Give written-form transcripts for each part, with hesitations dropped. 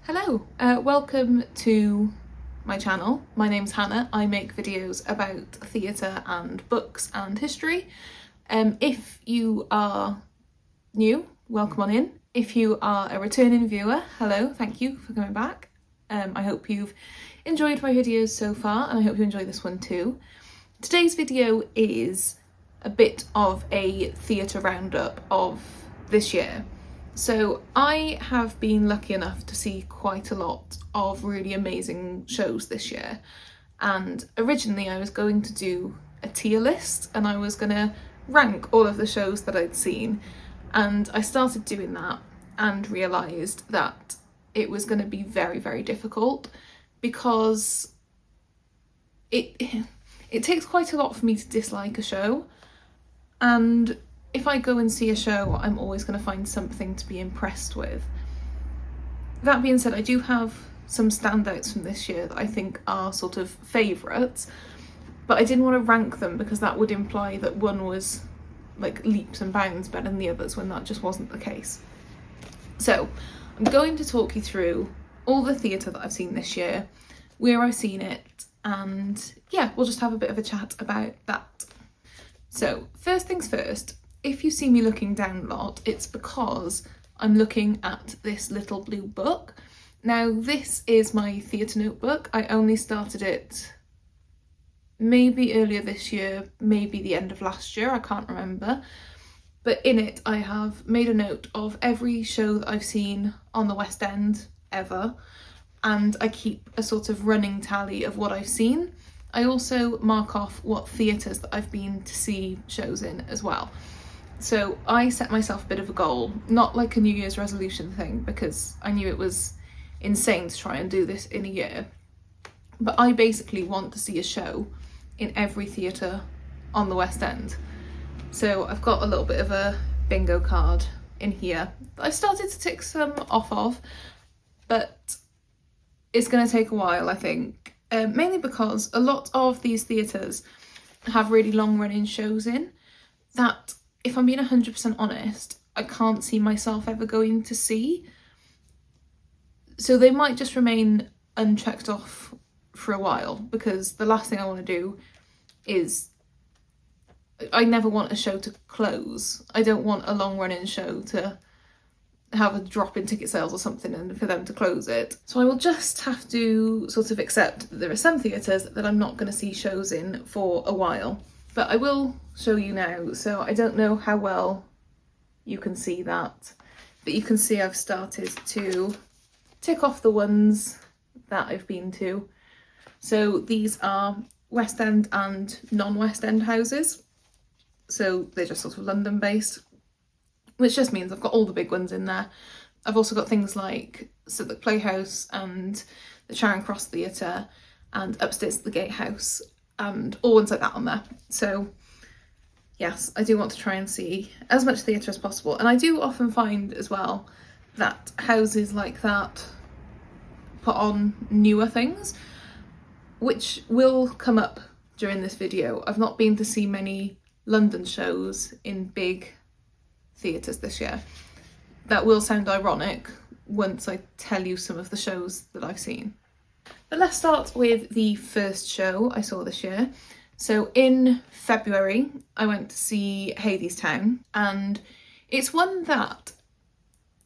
Hello, welcome to my channel. My name's Hannah. I make videos about theatre and books and history. If you are new, welcome on in. If you are a returning viewer, hello, thank you for coming back. I hope you've enjoyed my videos so far and I hope you enjoy this one too. Today's video is a bit of a theatre roundup of this year. So I have been lucky enough to see quite a lot of really amazing shows this year, and originally I was going to do a tier list and I was going to rank all of the shows that I'd seen, and I started doing that and realised that it was going to be very, very difficult because it takes quite a lot for me to dislike a show, and if I go and see a show, I'm always going to find something to be impressed with. That being said, I do have some standouts from this year that I think are sort of favourites, but I didn't want to rank them because that would imply that one was like leaps and bounds better than the others when that just wasn't the case. So I'm going to talk you through all the theatre that I've seen this year, where I've seen it, and yeah, we'll just have a bit of a chat about that. So first things first, if you see me looking down a lot, it's because I'm looking at this little blue book. Now, this is my theatre notebook. I only started it maybe earlier this year, maybe the end of last year, I can't remember. But in it, I have made a note of every show that I've seen on the West End ever, and I keep a sort of running tally of what I've seen. I also mark off what theatres that I've been to see shows in as well. So I set myself a bit of a goal, not like a New Year's resolution thing, because I knew it was insane to try and do this in a year. But I basically want to see a show in every theatre on the West End. So I've got a little bit of a bingo card in here that I've started to tick some off of, but it's going to take a while, I think, mainly because a lot of these theatres have really long running shows in that, if I'm being 100% honest, I can't see myself ever going to see. So they might just remain unchecked off for a while, because the last thing I want to do is, I never want a show to close. I don't want a long running show to have a drop in ticket sales or something and for them to close it. So I will just have to sort of accept that there are some theatres that I'm not going to see shows in for a while. But I will show you now, so I don't know how well you can see that, but you can see I've started to tick off the ones that I've been to. So these are West End and non-West End houses, so they're just sort of London based, which just means I've got all the big ones in there. I've also got things like Southwark Playhouse and the Charing Cross Theatre and upstairs the Gatehouse, and all ones like that on there. So yes, I do want to try and see as much theatre as possible, and I do often find as well that houses like that put on newer things, which will come up during this video. I've not been to see many London shows in big theatres this year. That will sound ironic once I tell you some of the shows that I've seen. But let's start with the first show I saw this year. So in February, I went to see Hadestown, and it's one that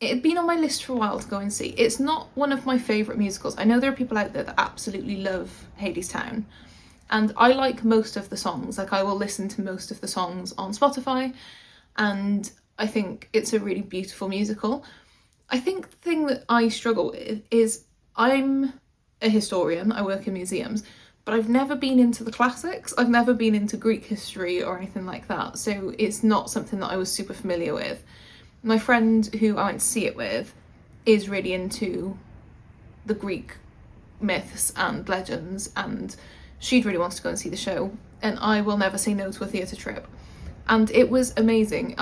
it had been on my list for a while to go and see. It's not one of my favourite musicals. I know there are people out there that absolutely love Hadestown, and I like most of the songs. Like, I will listen to most of the songs on Spotify, and I think it's a really beautiful musical. I think the thing that I struggle with is I'm a historian, I work in museums, but I've never been into the classics. I've never been into Greek history or anything like that, so it's not something that I was super familiar with. My friend who I went to see it with is really into the Greek myths and legends, and she'd really wanted to go and see the show, and I will never say no to a theatre trip. And it was amazing.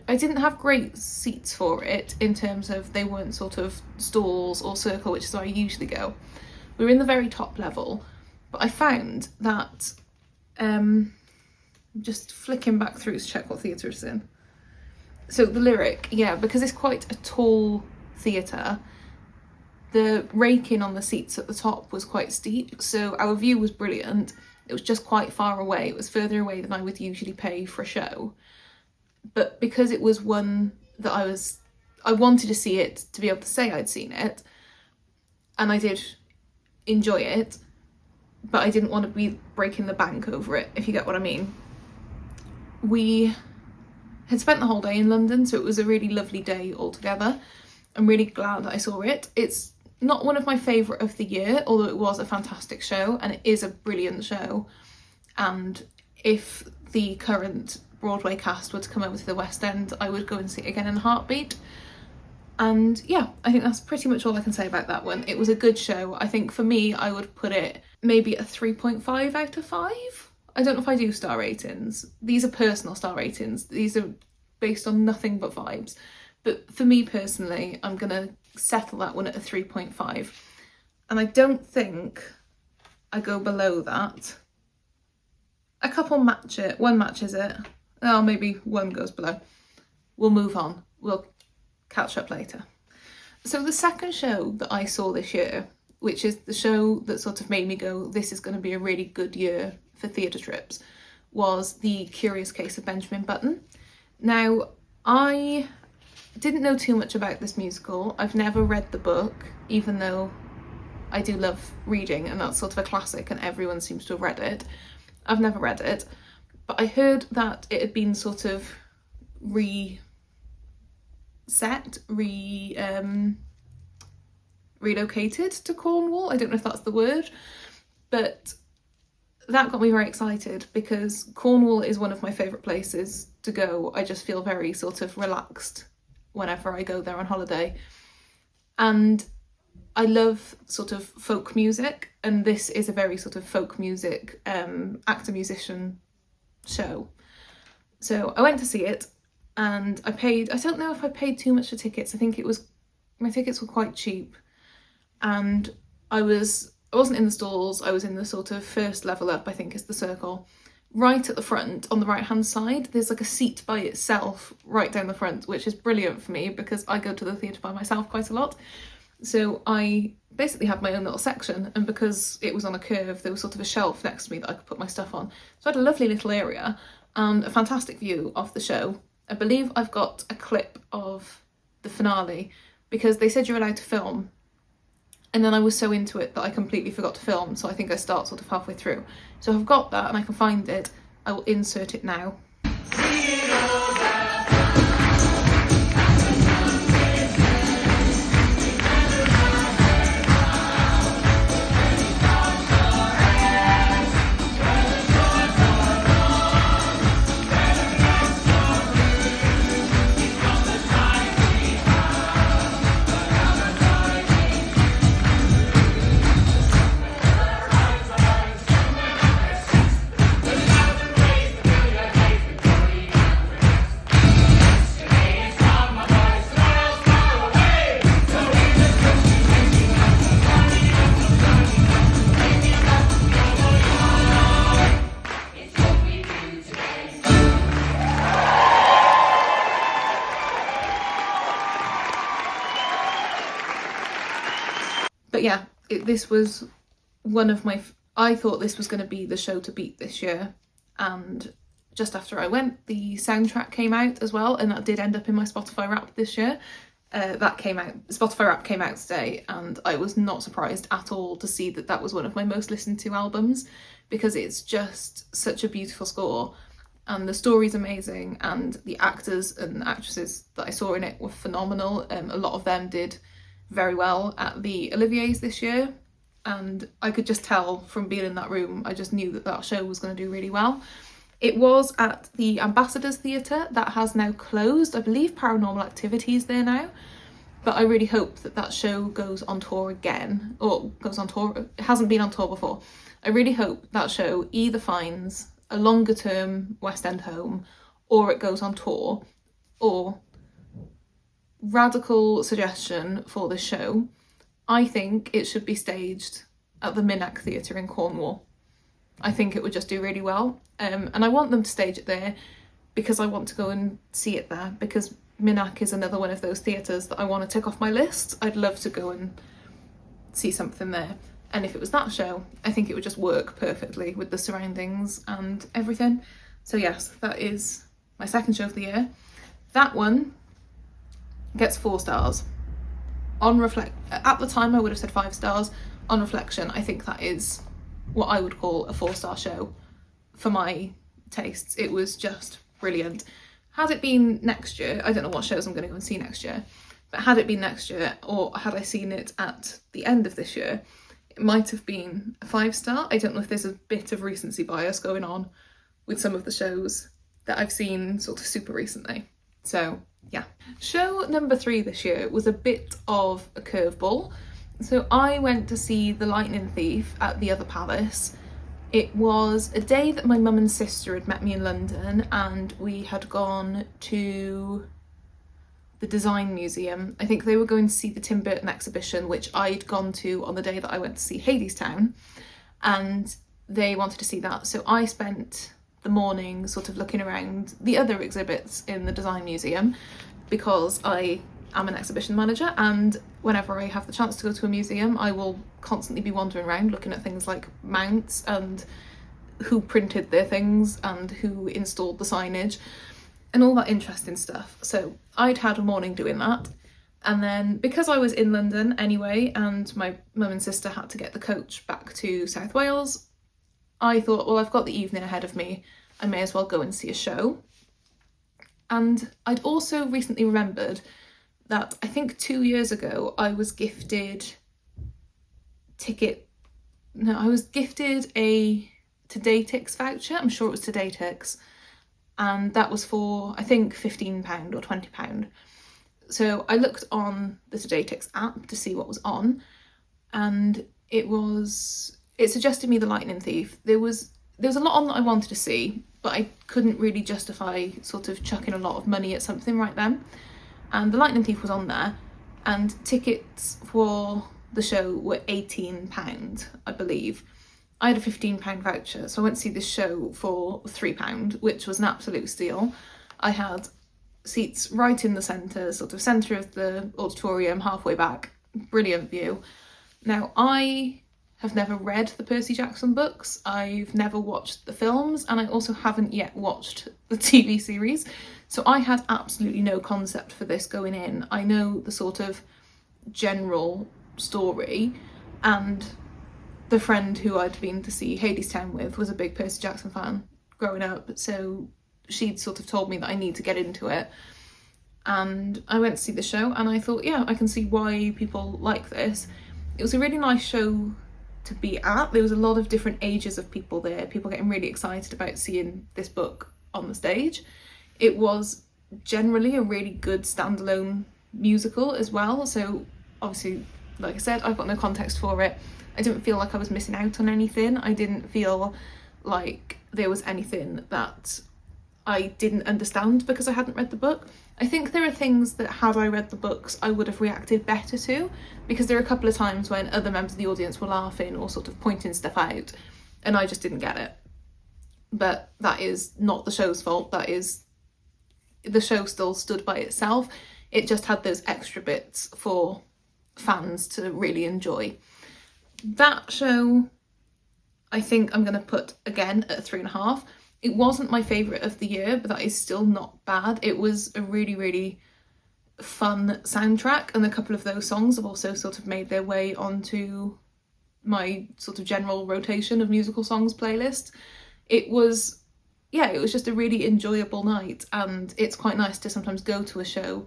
I didn't have great seats for it in terms of they weren't sort of stalls or circle, which is where I usually go. We were in the very top level, but I found that, just flicking back through to check what theatre it's in. So the Lyric, yeah, because it's quite a tall theatre, the raking on the seats at the top was quite steep, so our view was brilliant. It was just quite far away. It was further away than I would usually pay for a show. But because it was one that I wanted to see it to be able to say I'd seen it, and I did enjoy it, but I didn't want to be breaking the bank over it, if you get what I mean. We had spent the whole day in London, so it was a really lovely day altogether. I'm really glad that I saw it. It's not one of my favourite of the year, although it was a fantastic show, and it is a brilliant show. And if the current Broadway cast were to come over to the West End, I would go and see it again in a heartbeat. And yeah, I think that's pretty much all I can say about that one. It was a good show. I think for me, I would put it maybe a 3.5 out of 5. I don't know if I do star ratings. These are personal star ratings. These are based on nothing but vibes. But for me personally, I'm gonna settle that one at a 3.5. And I don't think I go below that. A couple match it, one matches it. Oh, maybe one goes below. We'll move on. We'll catch up later. So the second show that I saw this year, which is the show that sort of made me go, this is going to be a really good year for theatre trips, was The Curious Case of Benjamin Button. Now, I didn't know too much about this musical. I've never read the book, even though I do love reading and that's sort of a classic and everyone seems to have read it. I've never read it, but I heard that it had been sort of relocated to Cornwall. I don't know if that's the word, but that got me very excited because Cornwall is one of my favourite places to go. I just feel very sort of relaxed whenever I go there on holiday. And I love sort of folk music, and this is a very sort of folk music actor-musician show. So I went to see it and I don't know if I paid too much for tickets. I think my tickets were quite cheap, and I wasn't in the stalls. I was in the sort of first level up, I think is the circle. Right at the front on the right hand side, there's like a seat by itself right down the front, which is brilliant for me because I go to the theatre by myself quite a lot. So I basically had my own little section, and because it was on a curve, there was sort of a shelf next to me that I could put my stuff on. So I had a lovely little area and a fantastic view of the show. I believe I've got a clip of the finale because they said you're allowed to film, and then I was so into it that I completely forgot to film, so I think I start sort of halfway through. So I've got that and I can find it. I will insert it now. But yeah, this was one of I thought this was going to be the show to beat this year, and just after I went, the soundtrack came out as well, and that did end up in my Spotify Wrapped this year. Spotify Wrapped came out today, and I was not surprised at all to see that was one of my most listened to albums, because it's just such a beautiful score, and the story's amazing, and the actors and actresses that I saw in it were phenomenal. A lot of them did very well at the Olivier's this year, and I could just tell from being in that room, I just knew that show was going to do really well. It was at the Ambassadors Theatre. That has now closed. I believe Paranormal Activity is there now, but I really hope that show goes on tour again, or goes on tour. It hasn't been on tour before. I really hope that show either finds a longer term West End home, or it goes on tour. Or, radical suggestion for this show, I think it should be staged at the Minack Theatre in Cornwall. I think it would just do really well, and I want them to stage it there because I want to go and see it there, because Minack is another one of those theatres that I want to tick off my list. I'd love to go and see something there. And if it was that show, I think it would just work perfectly with the surroundings and everything. So yes, that is my second show of the year. That one gets 4 stars. At the time I would have said 5 stars. On reflection, I think that is what I would call a 4-star show for my tastes. It was just brilliant. Had it been next year, I don't know what shows I'm going to go and see next year, but had it been next year, or had I seen it at the end of this year, it might have been a 5-star. I don't know if there's a bit of recency bias going on with some of the shows that I've seen sort of super recently. So yeah. Show number 3 this year was a bit of a curveball. So I went to see The Lightning Thief at the Other Palace. It was a day that my mum and sister had met me in London, and we had gone to the Design Museum. I think they were going to see the Tim Burton exhibition, which I'd gone to on the day that I went to see Hadestown, and they wanted to see that. So I spent the morning sort of looking around the other exhibits in the Design Museum, because I am an exhibition manager, and whenever I have the chance to go to a museum, I will constantly be wandering around looking at things like mounts and who printed their things and who installed the signage and all that interesting stuff. So I'd had a morning doing that, and then because I was in London anyway and my mum and sister had to get the coach back to South Wales, I thought, well, I've got the evening ahead of me, I may as well go and see a show. And I'd also recently remembered that I think 2 years ago I was gifted a Todaytix voucher. I'm sure it was Todaytix, and that was for I think £15 or £20. So I looked on the Todaytix app to see what was on, and it suggested me The Lightning Thief. There was a lot on that I wanted to see, but I couldn't really justify sort of chucking a lot of money at something right then. And The Lightning Thief was on there, and tickets for the show were £18, I believe. I had a £15 voucher, so I went to see this show for £3, which was an absolute steal. I had seats right in the centre, sort of centre of the auditorium, halfway back, brilliant view. Now, I have never read the Percy Jackson books, I've never watched the films, and I also haven't yet watched the TV series. So I had absolutely no concept for this going in. I know the sort of general story, and the friend who I'd been to see Hadestown with was a big Percy Jackson fan growing up, so she'd sort of told me that I need to get into it. And I went to see the show, and I thought, yeah, I can see why people like this. It was a really nice show to be at. There was a lot of different ages of people there, people getting really excited about seeing this book on the stage. It was generally a really good standalone musical as well, so obviously, like I said, I've got no context for it. I didn't feel like I was missing out on anything. I didn't feel like there was anything that I didn't understand because I hadn't read the book. I think there are things that, had I read the books, I would have reacted better to, because there are a couple of times when other members of the audience were laughing or sort of pointing stuff out, and I just didn't get it. But that is not the show's fault. That is, the show still stood by itself. It just had those extra bits for fans to really enjoy. That show, I think I'm going to put again at a 3.5. It wasn't my favourite of the year, but that is still not bad. It was a really, really fun soundtrack, and a couple of those songs have also sort of made their way onto my sort of general rotation of musical songs playlist. It was just a really enjoyable night, and it's quite nice to sometimes go to a show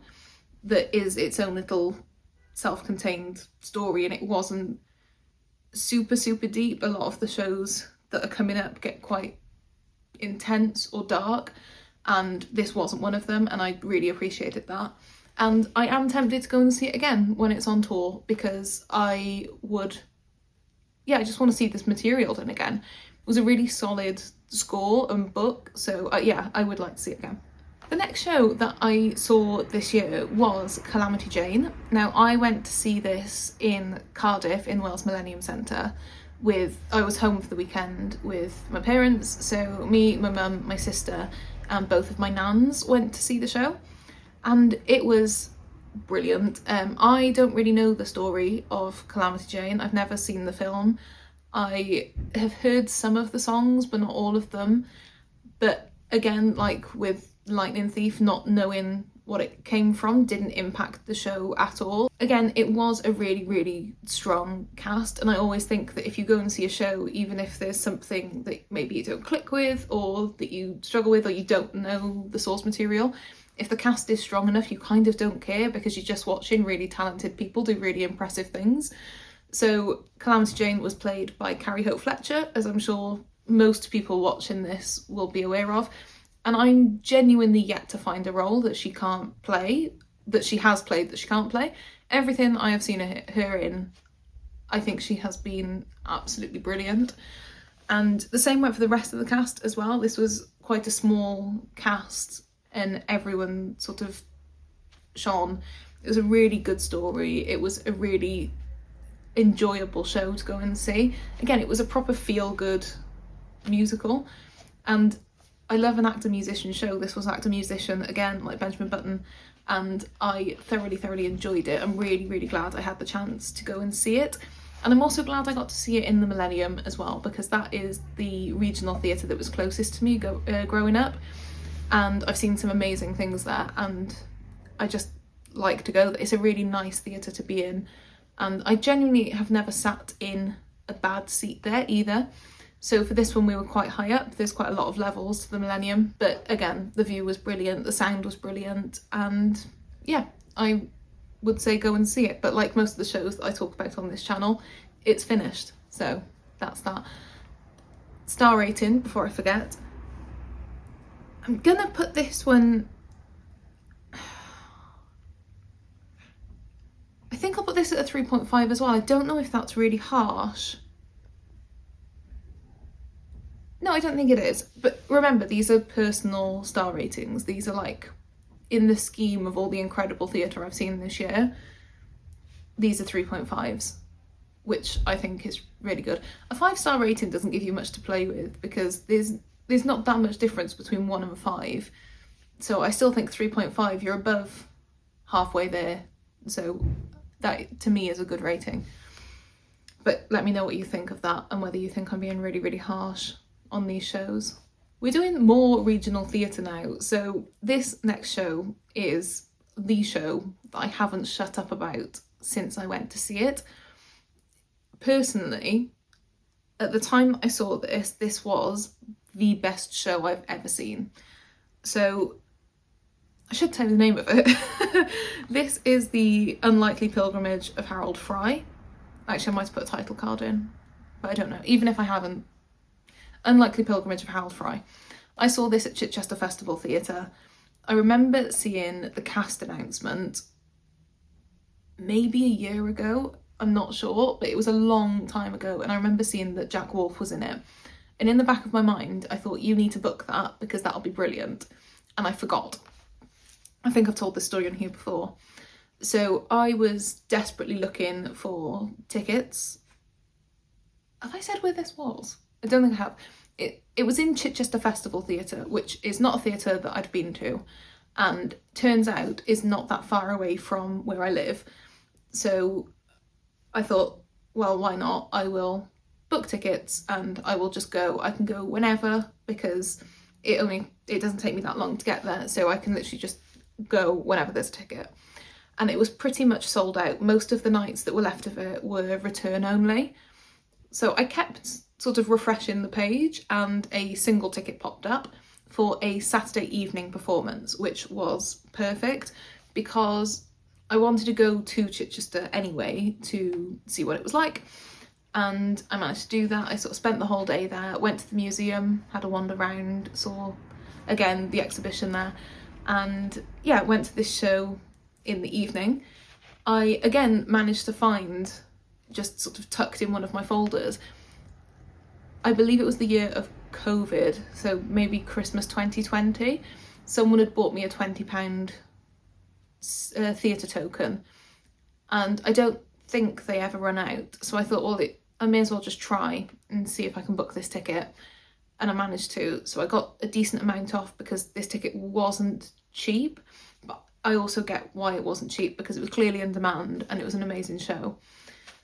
that is its own little self-contained story, and it wasn't super, super deep. A lot of the shows that are coming up get quite intense or dark, and this wasn't one of them, and I really appreciated that. And I am tempted to go and see it again when it's on tour, because I just want to see this material done again. It was a really solid score and book, so I would like to see it again. The next show that I saw this year was Calamity Jane. Now, I went to see this in Cardiff in Wales Millennium Centre I was home for the weekend with my parents, so me, my mum, my sister and both of my nans went to see the show, and it was brilliant. I don't really know the story of Calamity Jane. I've never seen the film. I have heard some of the songs, but not all of them. But again, like with Lightning Thief, not knowing what it came from didn't impact the show at all. Again, it was a really, really strong cast, and I always think that if you go and see a show, even if there's something that maybe you don't click with or that you struggle with or you don't know the source material, if the cast is strong enough, you kind of don't care because you're just watching really talented people do really impressive things. So Calamity Jane was played by Carrie Hope Fletcher, as I'm sure most people watching this will be aware of. And I'm genuinely yet to find a role that she can't play, that she has played that she can't play. Everything I have seen her in, I think she has been absolutely brilliant. And the same went for the rest of the cast as well. This was quite a small cast and everyone sort of shone. It was a really good story. It was a really enjoyable show to go and see. Again, it was a proper feel-good musical, and I love an actor-musician show. This was actor-musician, again, like Benjamin Button, and I thoroughly enjoyed it. I'm really, really glad I had the chance to go and see it. And I'm also glad I got to see it in the Millennium as well, because that is the regional theatre that was closest to me growing up. And I've seen some amazing things there, and I just like to go. It's a really nice theatre to be in. And I genuinely have never sat in a bad seat there either. So for this one we were quite high up. There's quite a lot of levels to the Millennium, but again, the view was brilliant, the sound was brilliant, and yeah, I would say go and see it. But like most of the shows that I talk about on this channel, it's finished, so that's that. Star rating, before I forget. I'm gonna put this one, I think I'll put this at a 3.5 as well. I don't know if that's really harsh. No, I don't think it is. But remember, these are personal star ratings. These are like, in the scheme of all the incredible theatre I've seen this year, these are 3.5s, which I think is really good. A 5-star rating doesn't give you much to play with because there's not that much difference between 1 and a 5. So I still think 3.5, you're above halfway there. So that to me is a good rating. But let me know what you think of that and whether you think I'm being really, really harsh on these shows. We're doing more regional theatre now, so this next show is the show that I haven't shut up about since I went to see it. Personally, at the time I saw this, this was the best show I've ever seen. So I should tell you the name of it. This is The Unlikely Pilgrimage of Harold Fry. Actually, I might have put a title card in, but I don't know. Even if I haven't, Unlikely Pilgrimage of Harold Fry. I saw this at Chichester Festival Theatre. I remember seeing the cast announcement maybe a year ago, I'm not sure, but it was a long time ago, and I remember seeing that Jack Wolf was in it. And in the back of my mind, I thought, you need to book that because that'll be brilliant. And I forgot. I think I've told this story on here before. So I was desperately looking for tickets. Have I said where this was? I don't think I have. It was in Chichester Festival Theatre, which is not a theatre that I'd been to, and turns out is not that far away from where I live. So I thought, well, why not? I will book tickets and I will just go. I can go whenever because it doesn't take me that long to get there, so I can literally just go whenever there's a ticket. And it was pretty much sold out. Most of the nights that were left of it were return only. So I kept sort of refreshing the page and a single ticket popped up for a Saturday evening performance, which was perfect because I wanted to go to Chichester anyway to see what it was like. And I managed to do that. I sort of spent the whole day there, went to the museum, had a wander around, saw again the exhibition there, and yeah, went to this show in the evening. I again managed to find, just sort of tucked in one of my folders, I believe it was the year of COVID, so maybe Christmas 2020, someone had bought me a £20 theatre token, and I don't think they ever run out, so I thought, well, I may as well just try and see if I can book this ticket, and I managed to. So I got a decent amount off because this ticket wasn't cheap, but I also get why it wasn't cheap, because it was clearly in demand and it was an amazing show.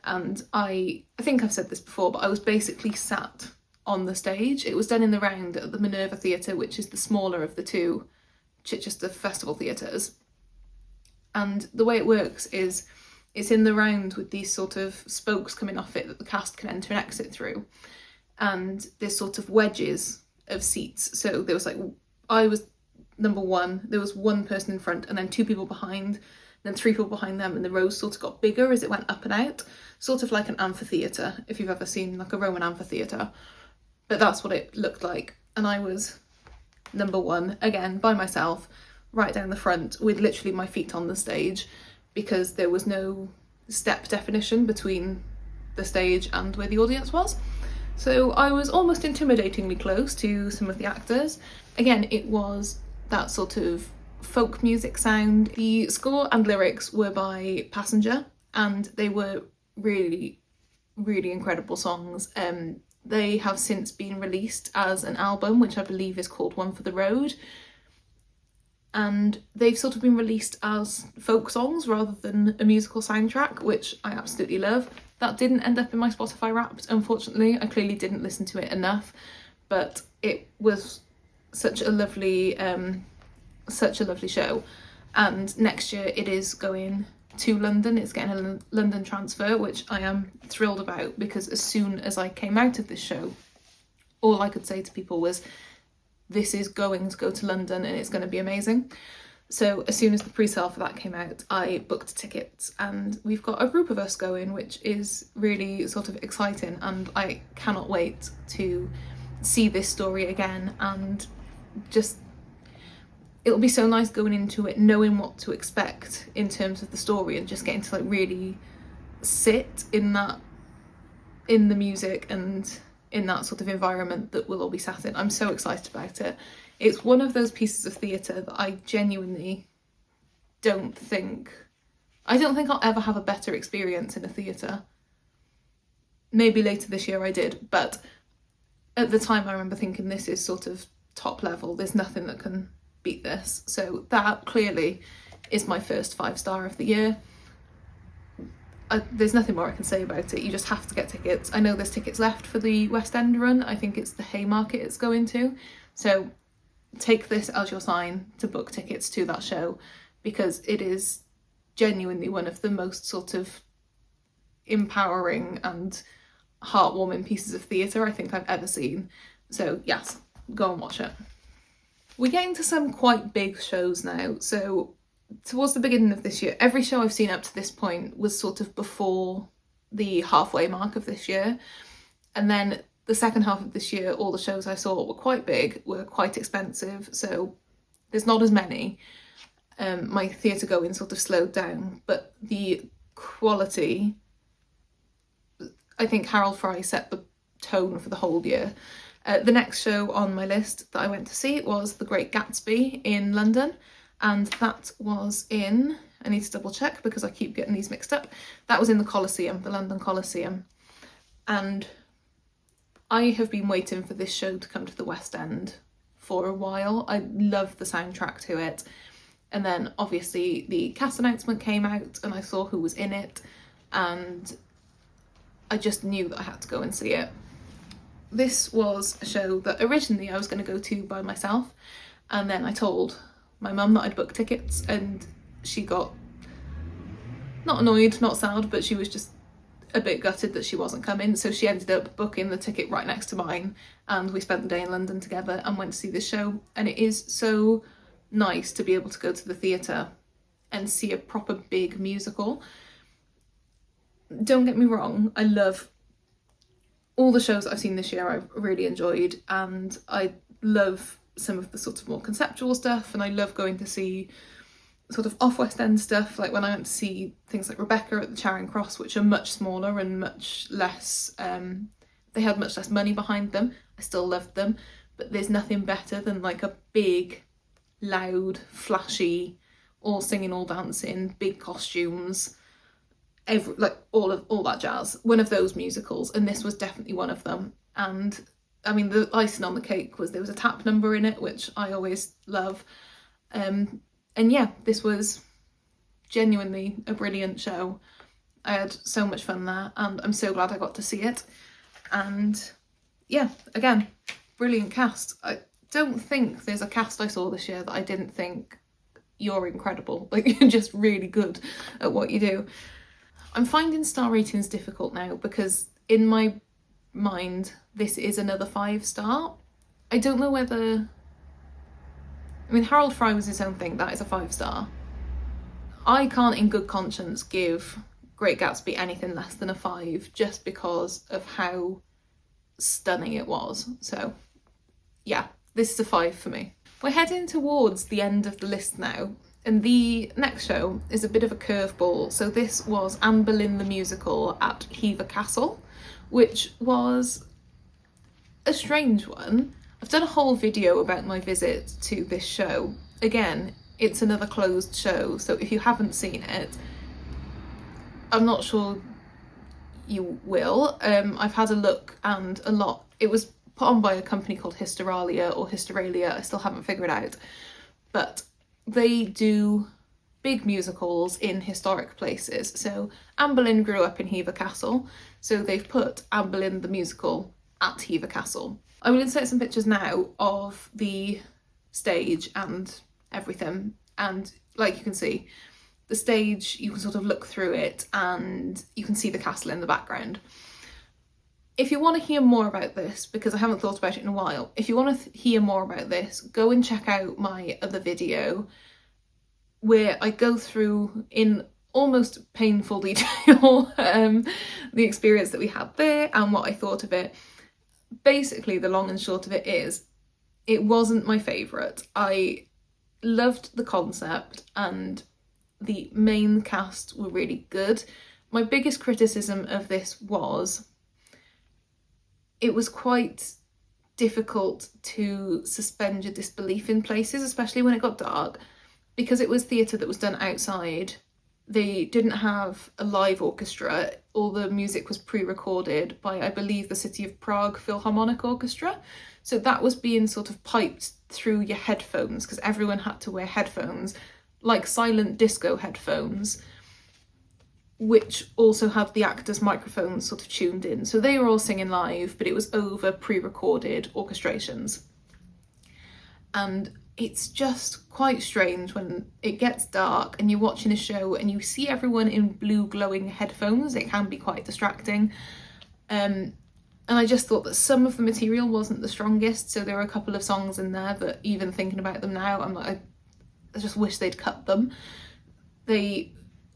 And I think I've said this before, but I was basically sat on the stage. It was done in the round at the Minerva Theatre, which is the smaller of the two Chichester festival theatres. And the way it works is it's in the round with these sort of spokes coming off it that the cast can enter and exit through. And there's sort of wedges of seats. So there was like, I was number one, there was one person in front and then two people behind, then three people behind them, and the rows sort of got bigger as it went up and out, sort of like an amphitheatre, if you've ever seen like a Roman amphitheatre. But that's what it looked like. And I was number one, again, by myself, right down the front, with literally my feet on the stage, because there was no step definition between the stage and where the audience was. So I was almost intimidatingly close to some of the actors. Again, it was that sort of folk music sound. The score and lyrics were by Passenger, and they were really, really incredible songs. They have since been released as an album, which I believe is called One for the Road. And they've sort of been released as folk songs rather than a musical soundtrack, which I absolutely love. That didn't end up in my Spotify Wrapped, unfortunately. I clearly didn't listen to it enough, but it was such a lovely show. And next year it is going to London. It's getting a London transfer, which I am thrilled about, because as soon as I came out of this show, all I could say to people was, this is going to go to London and it's going to be amazing. So as soon as the pre-sale for that came out, I booked tickets, and we've got a group of us going, which is really sort of exciting, and I cannot wait to see this story again. And just, it'll be so nice going into it knowing what to expect in terms of the story, and just getting to like really sit in that, in the music and in that sort of environment that we'll all be sat in. I'm so excited about it. It's one of those pieces of theatre that I genuinely don't think I'll ever have a better experience in a theatre. Maybe later this year I did, but at the time I remember thinking, this is sort of top level, there's nothing that can beat this. So that clearly is my first 5-star of the year. There's nothing more I can say about it. You just have to get tickets. I know there's tickets left for the West End run. I think it's the Haymarket it's going to. So take this as your sign to book tickets to that show, because it is genuinely one of the most sort of empowering and heartwarming pieces of theatre I think I've ever seen. So yes, go and watch it. We're getting to some quite big shows now. So towards the beginning of this year, every show I've seen up to this point was sort of before the halfway mark of this year. And then the second half of this year, all the shows I saw were quite big, were quite expensive, so there's not as many. My theatre going sort of slowed down, but the quality, I think Harold Fry set the tone for the whole year. The next show on my list that I went to see was The Great Gatsby in London, and that was in, I need to double check because I keep getting these mixed up, that was in the Coliseum, the London Coliseum. And I have been waiting for this show to come to the West End for a while. I love the soundtrack to it. And then obviously the cast announcement came out and I saw who was in it, and I just knew that I had to go and see it. This was a show that originally I was going to go to by myself, and then I told my mum that I'd booked tickets, and she got not annoyed, not sad, but she was just a bit gutted that she wasn't coming, so she ended up booking the ticket right next to mine, and we spent the day in London together and went to see this show. And it is so nice to be able to go to the theatre and see a proper big musical. Don't get me wrong, I love all the shows that I've seen this year. I've really enjoyed, and I love some of the sort of more conceptual stuff, and I love going to see sort of off West End stuff, like when I went to see things like Rebecca at the Charing Cross, which are much smaller and much less, they had much less money behind them. I still loved them, but there's nothing better than like a big, loud, flashy, all singing, all dancing, big costumes, all that jazz. One of those musicals, and this was definitely one of them. And I mean, the icing on the cake was there was a tap number in it, which I always love. And yeah, this was genuinely a brilliant show. I had so much fun there, and I'm so glad I got to see it. And yeah, again, brilliant cast. I don't think there's a cast I saw this year that I didn't think, you're incredible. Like, you're just really good at what you do. I'm finding star ratings difficult now because in my mind, this is another 5-star. I don't know whether... I mean, Harold Fry was his own thing, that is a 5-star. I can't in good conscience give Great Gatsby anything less than a 5 just because of how stunning it was. So yeah, this is a 5 for me. We're heading towards the end of the list now, and the next show is a bit of a curveball. So this was Anne Boleyn the musical at Hever Castle, which was a strange one. I've done a whole video about my visit to this show. Again, it's another closed show, so if you haven't seen it, I'm not sure you will. I've had a look, and it was put on by a company called Histeralia or Histeralia, I still haven't figured out, but they do big musicals in historic places. So Anne Boleyn grew up in Hever Castle, so they've put Anne Boleyn the musical at Hever Castle. I will insert some pictures now of the stage and everything, and like you can see, the stage, you can sort of look through it and you can see the castle in the background. If you want to hear more about this, because I haven't thought about it in a while, if you want to hear more about this, go and check out my other video where I go through in almost painful detail the experience that we had there and what I thought of it. Basically, the long and short of it is, it wasn't my favourite. I loved the concept and the main cast were really good. My biggest criticism of this was it was quite difficult to suspend your disbelief in places, especially when it got dark, because it was theatre that was done outside. They didn't have a live orchestra. All the music was pre-recorded by, I believe, the City of Prague Philharmonic Orchestra. So that was being sort of piped through your headphones, because everyone had to wear headphones, like silent disco headphones, which also had the actors' microphones sort of tuned in. So they were all singing live, but it was over pre-recorded orchestrations. And it's just quite strange when it gets dark and you're watching a show and you see everyone in blue glowing headphones. It can be quite distracting. And I just thought that some of the material wasn't the strongest. So there were a couple of songs in there that, even thinking about them now, I'm like, I just wish they'd cut them. They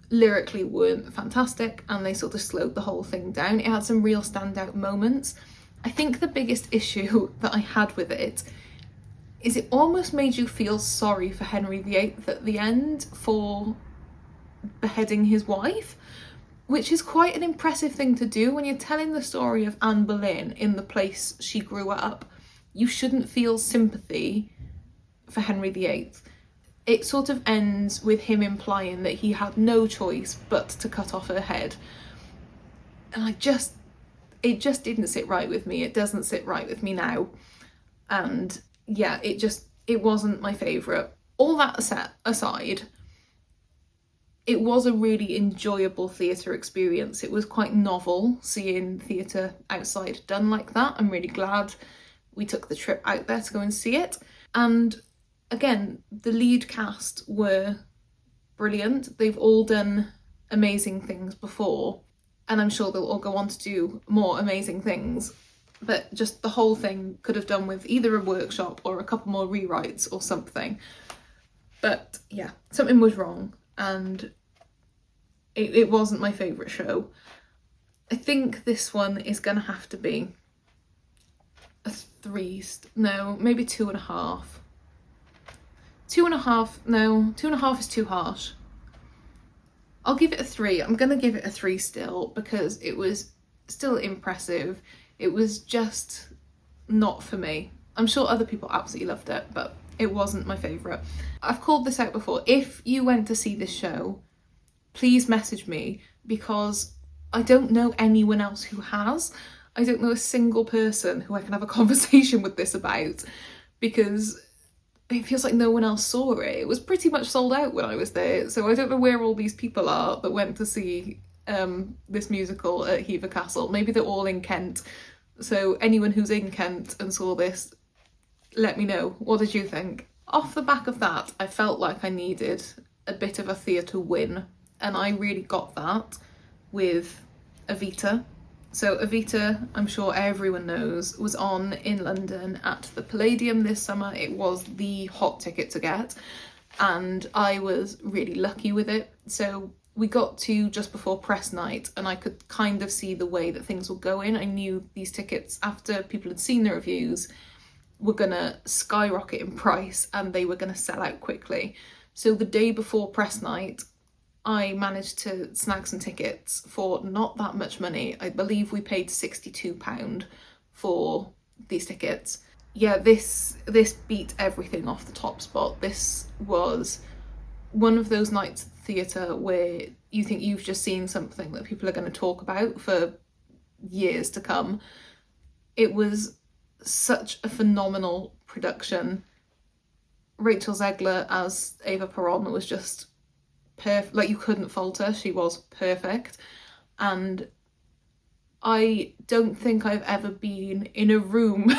lyrically weren't fantastic and they sort of slowed the whole thing down. It had some real standout moments. I think the biggest issue that I had with it is it almost made you feel sorry for Henry VIII at the end for beheading his wife, which is quite an impressive thing to do when you're telling the story of Anne Boleyn in the place she grew up. You shouldn't feel sympathy for Henry VIII. It sort of ends with him implying that he had no choice but to cut off her head. And it just didn't sit right with me. It doesn't sit right with me now. And yeah, it wasn't my favourite. All that aside, it was a really enjoyable theatre experience. It was quite novel seeing theatre outside done like that. I'm really glad we took the trip out there to go and see it. And again, the lead cast were brilliant. They've all done amazing things before, and I'm sure they'll all go on to do more amazing things. But just the whole thing could have done with either a workshop or a couple more rewrites or something. But yeah, something was wrong, and it wasn't my favourite show. I think this one is going to have to be a 3, no, maybe 2.5. 2.5, no, 2.5 is too harsh. I'll give it a 3. I'm going to give it a 3 still, because it was still impressive. It was just not for me. I'm sure other people absolutely loved it, but it wasn't my favourite. I've called this out before. If you went to see this show, please message me, because I don't know anyone else who has. I don't know a single person who I can have a conversation with this about, because it feels like no one else saw it. It was pretty much sold out when I was there, so I don't know where all these people are that went to see this musical at Hever Castle. Maybe they're all in Kent, so anyone who's in Kent and saw this, let me know. What did you think? Off the back of that, I felt like I needed a bit of a theatre win, and I really got that with Evita. So Evita, I'm sure everyone knows, was on in London at the Palladium this summer. It was the hot ticket to get, and I was really lucky with it. So we got to just before press night, and I could kind of see the way that things were going. I knew these tickets, after people had seen the reviews, were gonna skyrocket in price and they were gonna sell out quickly. So the day before press night, I managed to snag some tickets for not that much money. I believe we paid £62 for these tickets. Yeah, this beat everything off the top spot. This was one of those nights at the theatre where you think you've just seen something that people are going to talk about for years to come. It was such a phenomenal production. Rachel Zegler as Eva Peron was just perfect. Like, you couldn't fault her. She was perfect. And I don't think I've ever been in a room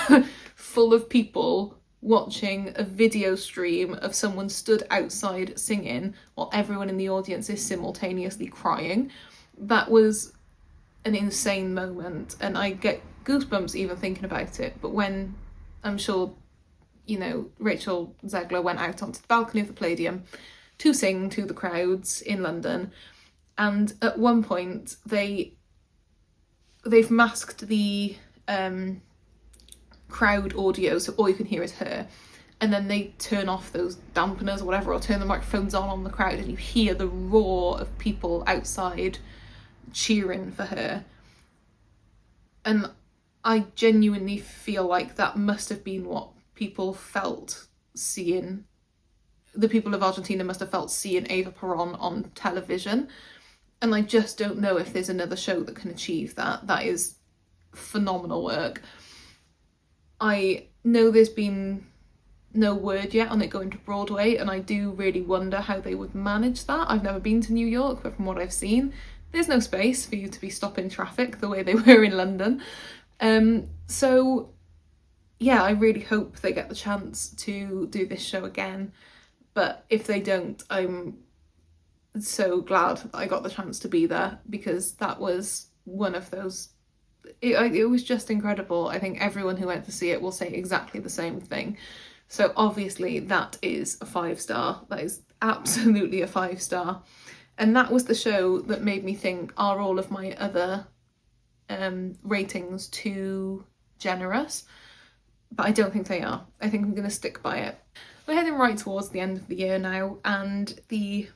full of people watching a video stream of someone stood outside singing while everyone in the audience is simultaneously crying. That was an insane moment, and I get goosebumps even thinking about it. But when, I'm sure, you know, Rachel Zegler went out onto the balcony of the Palladium to sing to the crowds in London, and at one point they've masked the crowd audio, so all you can hear is her, and then they turn off those dampeners or whatever, or turn the microphones on the crowd, and you hear the roar of people outside cheering for her. And I genuinely feel like that must have been what people felt seeing, the people of Argentina must have felt seeing Eva Peron on television. And I just don't know if there's another show that can achieve that. That is phenomenal work. I know there's been no word yet on it going to Broadway, and I do really wonder how they would manage that. I've never been to New York, but from what I've seen, there's no space for you to be stopping traffic the way they were in London. So yeah, I really hope they get the chance to do this show again. But if they don't, I'm so glad that I got the chance to be there, because that was one of those, it was just incredible. I think everyone who went to see it will say exactly the same thing. So obviously that is a 5-star. That is absolutely a 5-star. And that was the show that made me think, are all of my other ratings too generous? But I don't think they are. I think I'm going to stick by it. We're heading right towards the end of the year now, and the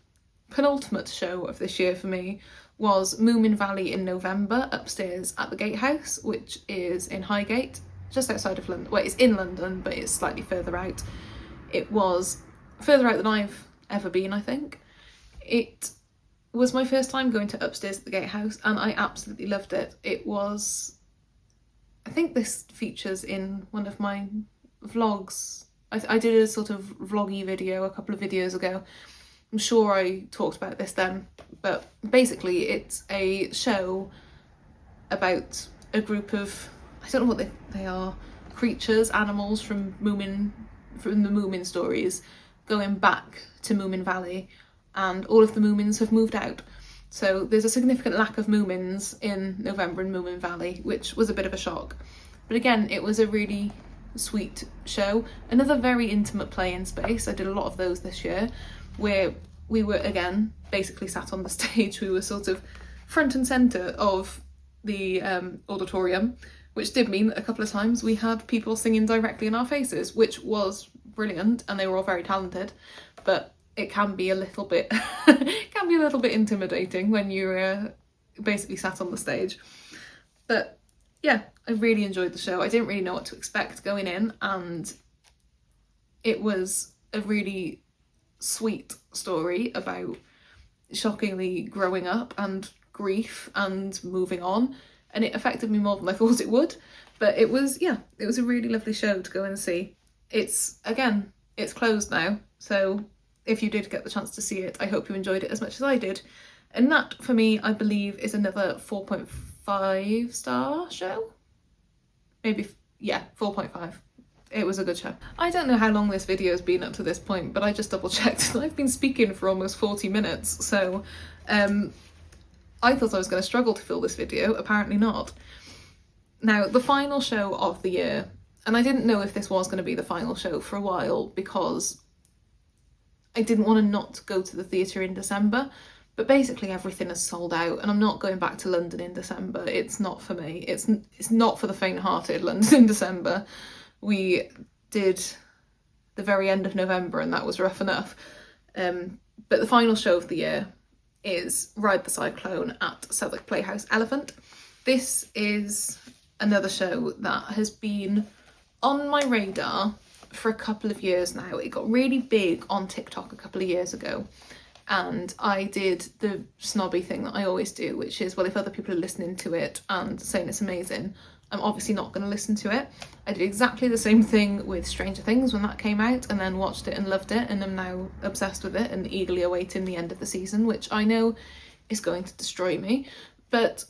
penultimate show of this year for me was Moominvalley in November, upstairs at the Gatehouse, which is in Highgate, just outside of London. Well, it's in London, but it's slightly further out. It was further out than I've ever been, I think. It was my first time going to upstairs at the Gatehouse, and I absolutely loved it. It was, I think this features in one of my vlogs. I did a sort of vloggy video a couple of videos ago. I'm sure I talked about this then, but basically it's a show about a group of, I don't know what they are, creatures, animals from the Moomin stories, going back to Moominvalley, and all of the Moomins have moved out. So there's a significant lack of Moomins in November in Moominvalley, which was a bit of a shock. But again, it was a really sweet show. Another very intimate play-in space. I did a lot of those this year, where we were, again, basically sat on the stage. We were sort of front and centre of the auditorium, which did mean that a couple of times we had people singing directly in our faces, which was brilliant, and they were all very talented, but it can be a little bit intimidating when you're basically sat on the stage. But yeah, I really enjoyed the show. I didn't really know what to expect going in, and it was a really sweet story about shockingly growing up and grief and moving on, and it affected me more than I thought it would. But it was a really lovely show to go and see. It's, again, it's closed now, so if you did get the chance to see it, I hope you enjoyed it as much as I did. And that, for me, I believe is another 4.5 star show. Maybe, yeah, 4.5. It was a good show. I don't know how long this video has been up to this point, but I just double checked and I've been speaking for almost 40 minutes, so I thought I was going to struggle to fill this video, apparently not. Now, the final show of the year, and I didn't know if this was going to be the final show for a while because I didn't want to not go to the theatre in December, but basically everything is sold out and I'm not going back to London in December. It's not for me. It's not for the faint-hearted, London in December. We did the very end of November and that was rough enough. But the final show of the year is Ride the Cyclone at Southwark Playhouse Elephant. This is another show that has been on my radar for a couple of years now. It got really big on TikTok a couple of years ago, and I did the snobby thing that I always do, which is, well, if other people are listening to it and saying it's amazing, I'm obviously not going to listen to it. I did exactly the same thing with Stranger Things when that came out, and then watched it and loved it, and I'm now obsessed with it and eagerly awaiting the end of the season, which I know is going to destroy me. But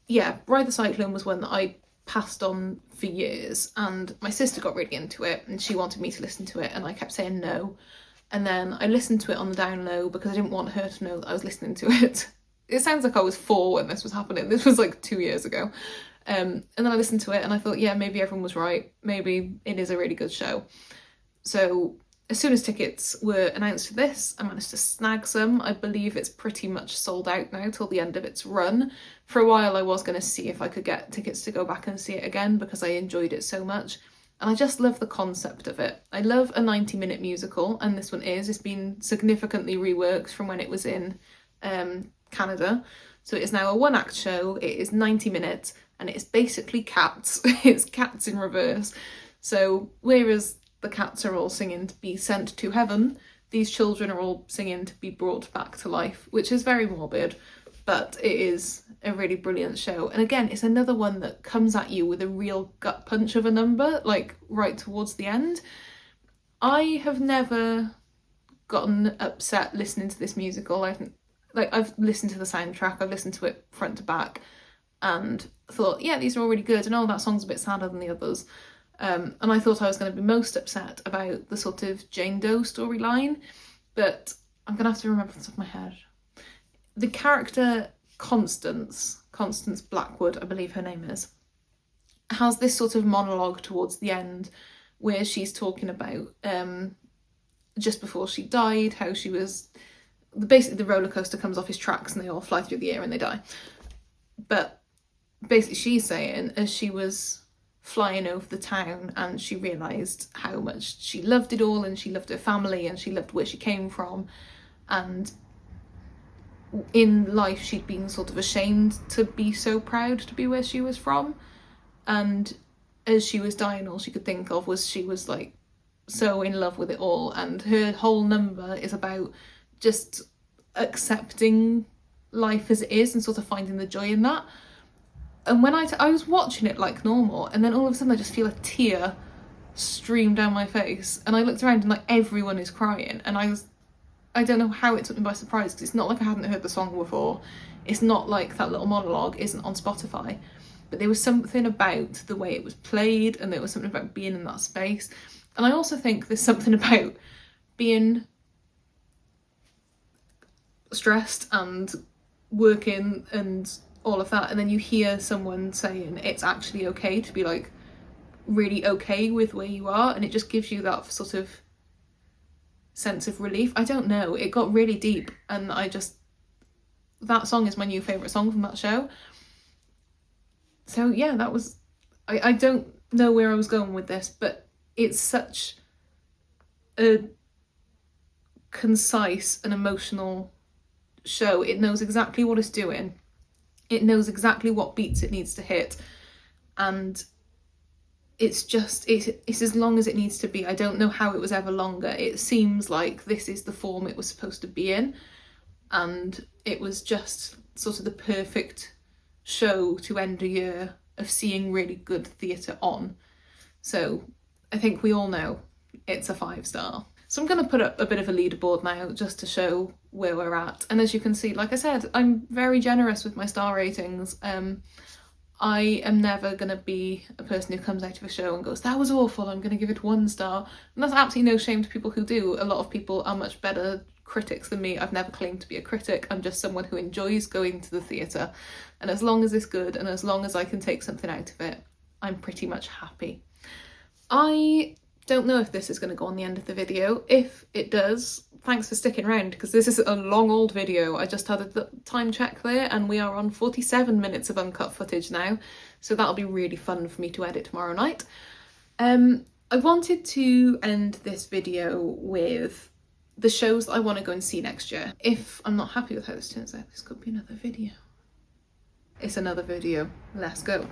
yeah, Ride the Cyclone was one that I passed on for years, and my sister got really into it and she wanted me to listen to it and I kept saying no. And then I listened to it on the down low because I didn't want her to know that I was listening to it. It sounds like I was 4 when this was happening. This was like 2 years ago. And then I listened to it and I thought, yeah, maybe everyone was right. Maybe it is a really good show. So as soon as tickets were announced for this, I managed to snag some. I believe it's pretty much sold out now till the end of its run. For a while I was going to see if I could get tickets to go back and see it again because I enjoyed it so much. And I just love the concept of it. I love a 90-minute musical, and this one is. It's been significantly reworked from when it was in Canada. So it is now a one-act show. It is 90 minutes and it's basically cats. It's cats in reverse. So whereas the cats are all singing to be sent to heaven, these children are all singing to be brought back to life, which is very morbid, but it is a really brilliant show. And again, it's another one that comes at you with a real gut punch of a number, like right towards the end. I have never gotten upset listening to this musical. I've listened to the soundtrack, I've listened to it front to back and thought, yeah, these are all really good, and oh, that song's a bit sadder than the others. And I thought I was going to be most upset about the sort of Jane Doe storyline, but I'm going to have to remember off the top of my head. The character Constance Blackwood, I believe her name is, has this sort of monologue towards the end where she's talking about just before she died, how she was, basically the roller coaster comes off his tracks and they all fly through the air and they die. But basically she's saying, as she was flying over the town and she realised how much she loved it all and she loved her family and she loved where she came from, and in life she'd been sort of ashamed to be so proud to be where she was from, and as she was dying all she could think of was she was like so in love with it all, and her whole number is about just accepting life as it is and sort of finding the joy in that. And when I was watching it like normal, and then all of a sudden I just feel a tear stream down my face, and I looked around and like everyone is crying, and I don't know how it took me by surprise, because it's not like I hadn't heard the song before. It's not like that little monologue isn't on Spotify, but there was something about the way it was played, and there was something about being in that space. And I also think there's something about being stressed and working and all of that, and then you hear someone saying it's actually okay to be like really okay with where you are, and it just gives you that sort of sense of relief. I don't know, it got really deep, and that song is my new favourite song from that show. So yeah, that was, I don't know where I was going with this, but it's such a concise and emotional show. It knows exactly what it's doing. It knows exactly what beats it needs to hit, and it's as long as it needs to be. I don't know how it was ever longer. It seems like this is the form it was supposed to be in, and it was just sort of the perfect show to end a year of seeing really good theatre on. So I think we all know it's a 5-star. So I'm going to put up a bit of a leaderboard now just to show where we're at. And as you can see, like I said, I'm very generous with my star ratings. I am never going to be a person who comes out of a show and goes, that was awful, I'm going to give it 1 star. And that's absolutely no shame to people who do. A lot of people are much better critics than me. I've never claimed to be a critic. I'm just someone who enjoys going to the theatre. And as long as it's good and as long as I can take something out of it, I'm pretty much happy. I don't know if this is going to go on the end of the video. If it does, thanks for sticking around, because this is a long old video. I just had a time check there and we are on 47 minutes of uncut footage now, so that'll be really fun for me to edit tomorrow night. I wanted to end this video with the shows that I want to go and see next year. If I'm not happy with how this turns out, this could be another video. It's another video. Let's go.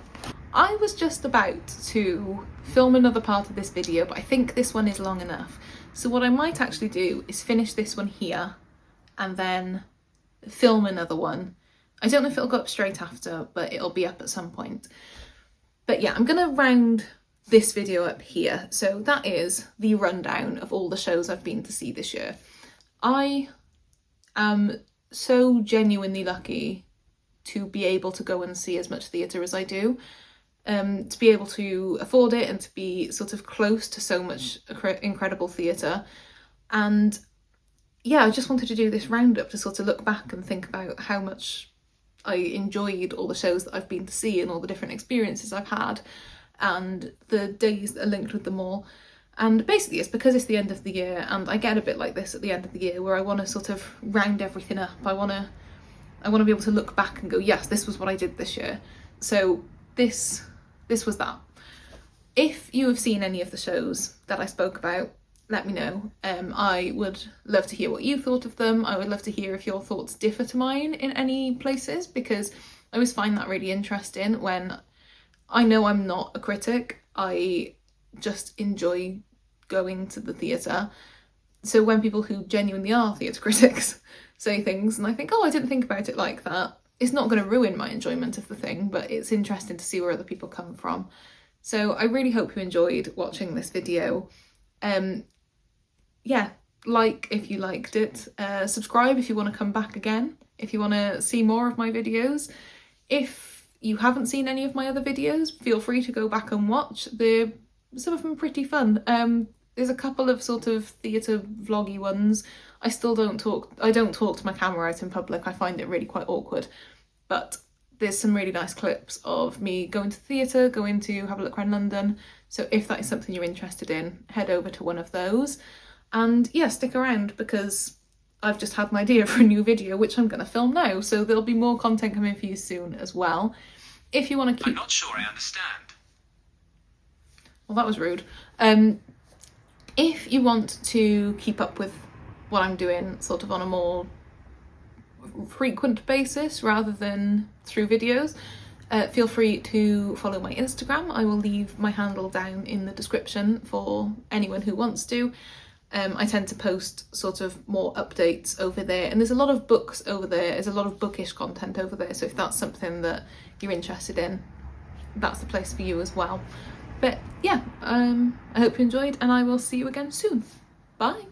I was just about to film another part of this video, but I think this one is long enough. So what I might actually do is finish this one here and then film another one. I don't know if it'll go up straight after, but it'll be up at some point. But yeah, I'm gonna round this video up here. So that is the rundown of all the shows I've been to see this year. I am so genuinely lucky to be able to go and see as much theatre as I do, to be able to afford it and to be sort of close to so much incredible theatre. And yeah, I just wanted to do this roundup to sort of look back and think about how much I enjoyed all the shows that I've been to see and all the different experiences I've had and the days that are linked with them all. And basically it's because it's the end of the year and I get a bit like this at the end of the year where I want to sort of round everything up. I want to be able to look back and go, yes, this was what I did this year. So this was that. If you have seen any of the shows that I spoke about, let me know. I would love to hear what you thought of them. I would love to hear if your thoughts differ to mine in any places, because I always find that really interesting when I know I'm not a critic. I just enjoy going to the theatre. So when people who genuinely are theatre critics say things and I think, oh, I didn't think about it like that, it's not going to ruin my enjoyment of the thing, but it's interesting to see where other people come from. So I really hope you enjoyed watching this video. Yeah, like if you liked it, subscribe if you want to come back again, if you want to see more of my videos. If you haven't seen any of my other videos, feel free to go back and watch. Some of them are pretty fun. There's a couple of sort of theatre vloggy ones. I don't talk to my camera out in public. I find it really quite awkward. But there's some really nice clips of me going to theatre, going to have a look around London. So if that is something you're interested in, head over to one of those. And yeah, stick around because I've just had an idea for a new video, which I'm going to film now. So there'll be more content coming for you soon as well. If you want to keep... I'm not sure I understand. Well, that was rude. If you want to keep up with what I'm doing sort of on a more frequent basis rather than through videos, feel free to follow my Instagram. I will leave my handle down in the description for anyone who wants to. I tend to post sort of more updates over there, and there's a lot of books over there. There's a lot of bookish content over there, so if that's something that you're interested in, that's the place for you as well. But yeah, I hope you enjoyed and I will see you again soon. Bye!